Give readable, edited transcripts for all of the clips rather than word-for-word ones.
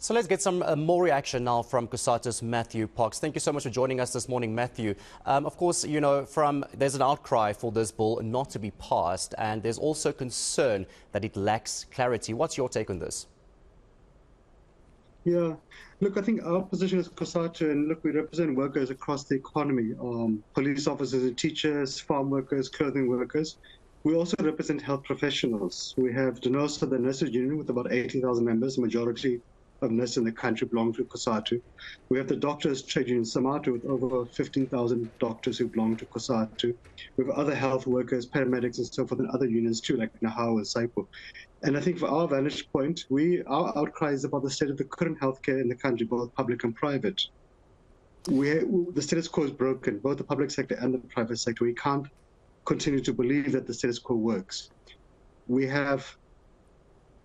So let's get some more reaction now from Cosatu's Mathew Parks. Thank you so much for joining us this morning, Mathew. Of course, you know, there's an outcry for this bill not to be passed, and there's also concern that it lacks clarity. What's your take on this? Yeah, look, I think our position as Cosatu, and look, we represent workers across the economy, police officers and teachers, farm workers, clothing workers. We also represent health professionals. We have the Nurses Union with about 80,000 members, the majority of nurses in the country belong to Cosatu. We have the Doctors Trade Union Cosatu with over 15,000 doctors who belong to Cosatu. We have other health workers, paramedics and so forth, and other unions too, like NHI and SAIPO. And I think for our vantage point, our outcry is about the state of the current healthcare in the country, both public and private. The status quo is broken, both the public sector and the private sector. We can't continue to believe that the status quo works. We have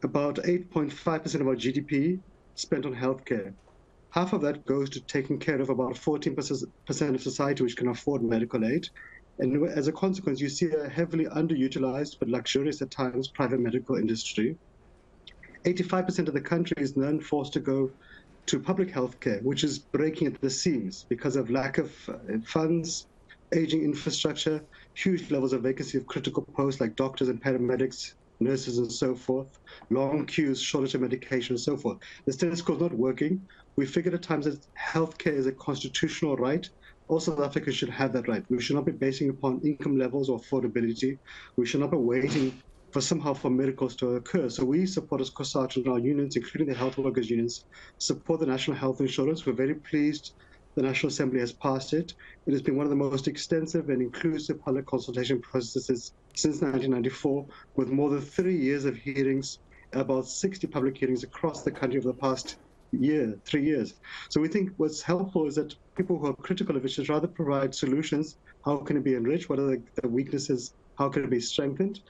about 8.5% of our GDP spent on healthcare. Half of that goes to taking care of about 14% of society which can afford medical aid. And as a consequence, you see a heavily underutilized but luxurious at times private medical industry. 85% of the country is then forced to go to public healthcare, which is breaking at the seams because of lack of funds, aging infrastructure, huge levels of vacancy of critical posts like doctors and paramedics, nurses and so forth, long queues, shortage of medication and so forth. The status quo is not working. We figured at times that healthcare is a constitutional right. All South Africans should have that right. We should not be basing upon income levels or affordability. We should not be waiting for miracles to occur. So we support as Cosatu and our unions, including the health workers unions, support the national health insurance. We're very pleased the National Assembly has passed it. It has been one of the most extensive and inclusive public consultation processes since 1994, with more than 3 years of hearings, about 60 public hearings across the country over the past 3 years. So we think what's helpful is that people who are critical of it should rather provide solutions. How can it be enriched? What are the weaknesses? How can it be strengthened?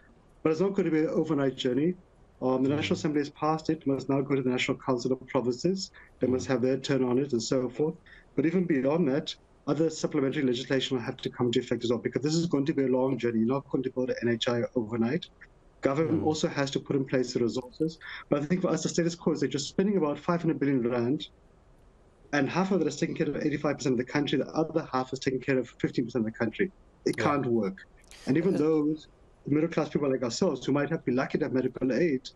But it's not going to be an overnight journey. The National Assembly has passed it, must now go to the National Council of Provinces. They must have their turn on it and so forth. But even beyond that, other supplementary legislation will have to come into effect as well, because this is going to be a long journey. You're not going to build an NHI overnight. Government also has to put in place the resources. But I think for us, the status quo is they're just spending about 500 billion rand, and half of that is taking care of 85% of the country. The other half is taking care of 15% of the country. It can't work. And even those middle-class people like ourselves who might be lucky to have medical aid,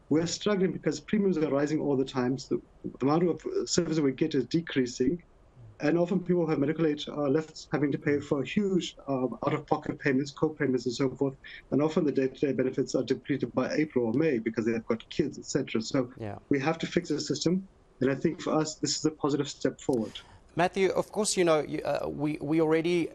we're struggling because premiums are rising all the time. So the amount of services we get is decreasing. And often people who have medical aid are left having to pay for huge out-of-pocket payments, co-payments and so forth. And often the day-to-day benefits are depleted by April or May because they've got kids, etc. So we have to fix the system. And I think for us, this is a positive step forward. Mathew, of course, you know, we already,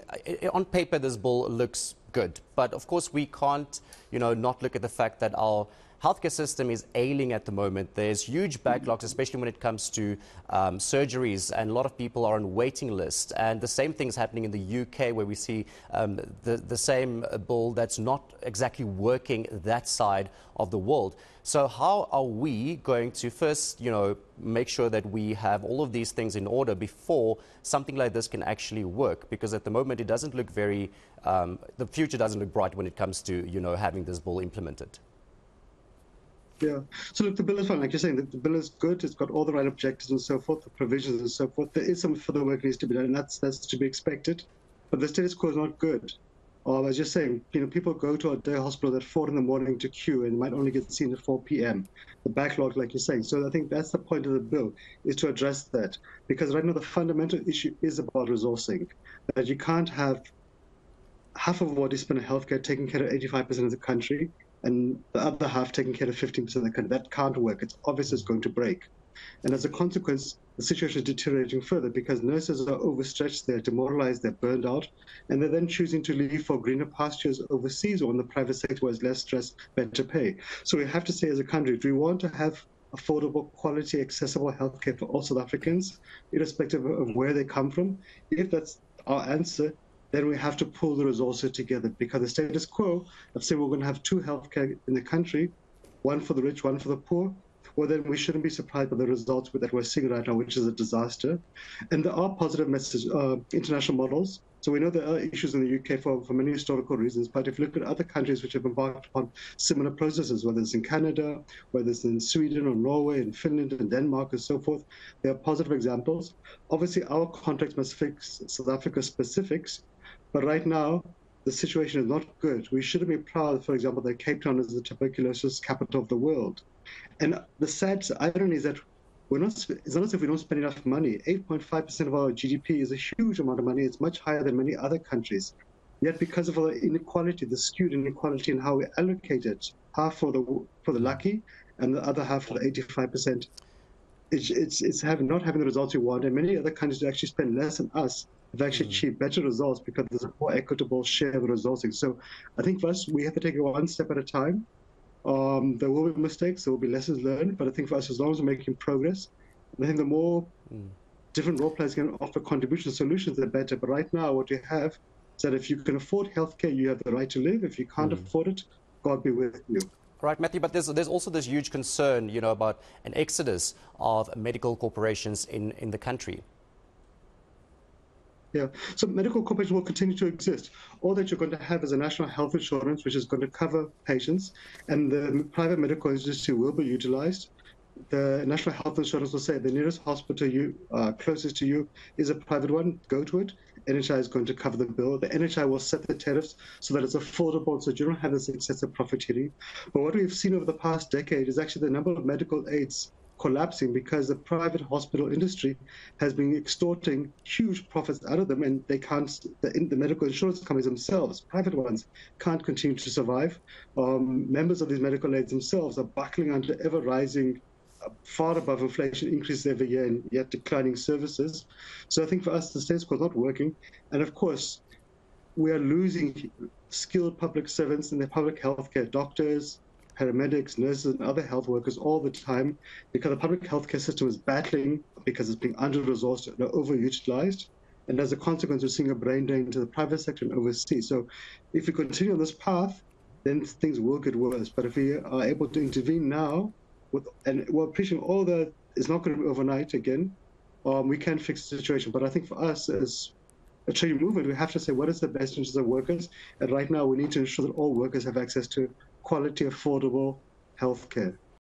on paper, this bill looks good. But of course, we can't, you know, not look at the fact that our healthcare system is ailing at the moment. There's huge backlogs, especially when it comes to surgeries, and a lot of people are on waiting lists. And the same thing's happening in the UK, where we see the same bill that's not exactly working that side of the world. So how are we going to first, you know, make sure that we have all of these things in order before something like this can actually work? Because at the moment, it doesn't look very, the future doesn't look bright when it comes to, you know, having this bill implemented. Yeah. So look, the bill is fine. Like you're saying, the bill is good. It's got all the right objectives and so forth, the provisions and so forth. There is some further work needs to be done, and that's to be expected. But the status quo is not good. As you're saying, you know, people go to a day hospital at 4 in the morning to queue and might only get seen at 4 p.m. The backlog, like you're saying. So I think that's the point of the bill, is to address that. Because right now the fundamental issue is about resourcing. That you can't have half of what is spent on healthcare taking care of 85% of the country, and the other half taking care of 15% of the country. That can't work. It's obvious it's going to break. And as a consequence, the situation is deteriorating further because nurses are overstretched, they're demoralized, they're burned out, and they're then choosing to leave for greener pastures overseas or in the private sector where there's less stress, better pay. So we have to say as a country, do we want to have affordable, quality, accessible healthcare for all South Africans, irrespective of where they come from? If that's our answer, then we have to pull the resources together, because the status quo of saying we're going to have two healthcare in the country, one for the rich, one for the poor, well, then we shouldn't be surprised by the results that we're seeing right now, which is a disaster. And there are positive international models. So we know there are issues in the UK for many historical reasons, but if you look at other countries which have embarked upon similar processes, whether it's in Canada, whether it's in Sweden or Norway and Finland and Denmark and so forth, there are positive examples. Obviously, our context must fix South Africa's specifics, but right now, the situation is not good. We shouldn't be proud, for example, that Cape Town is the tuberculosis capital of the world. And the sad irony is that it's not as if we don't spend enough money. 8.5% of our GDP is a huge amount of money. It's much higher than many other countries. Yet because of our inequality, the skewed inequality in how we allocate it, half for the lucky and the other half for the 85%, it's not having the results we want. And many other countries who actually spend less than us have actually achieved better results because there's a more equitable share of the resourcing. So I think for us, we have to take it one step at a time. There will be mistakes, there will be lessons learned, but I think for us, as long as we're making progress, I think the more different role players can offer contribution solutions, the better. But right now, what you have is that if you can afford healthcare, you have the right to live. If you can't afford it, God be with you. Right, Mathew, but there's also this huge concern, about an exodus of medical corporations in the country. Yeah, so medical corporations will continue to exist. All that you're going to have is a national health insurance, which is going to cover patients, and the private medical industry will be utilized. The national health insurance will say the nearest hospital closest to you is a private one, go to it. NHI is going to cover the bill. The NHI will set the tariffs so that it's affordable, so you don't have this excessive profiteering. But what we've seen over the past decade is actually the number of medical aids collapsing because the private hospital industry has been extorting huge profits out of them, and they can't. The medical insurance companies themselves, private ones, can't continue to survive. Members of these medical aids themselves are buckling under ever rising, far above inflation increases every year, and yet declining services. So I think for us, the status quo is not working, and of course, we are losing skilled public servants in the public healthcare, doctors, paramedics, nurses, and other health workers all the time because the public healthcare system is battling because it's being under-resourced and overutilized. And as a consequence, we're seeing a brain drain to the private sector and overseas. So if we continue on this path, then things will get worse. But if we are able to intervene now, and we're appreciating all that is not going to be overnight again, we can fix the situation. But I think for us as a trade movement, we have to say what is the best interest of workers. And right now, we need to ensure that all workers have access to quality, affordable health care.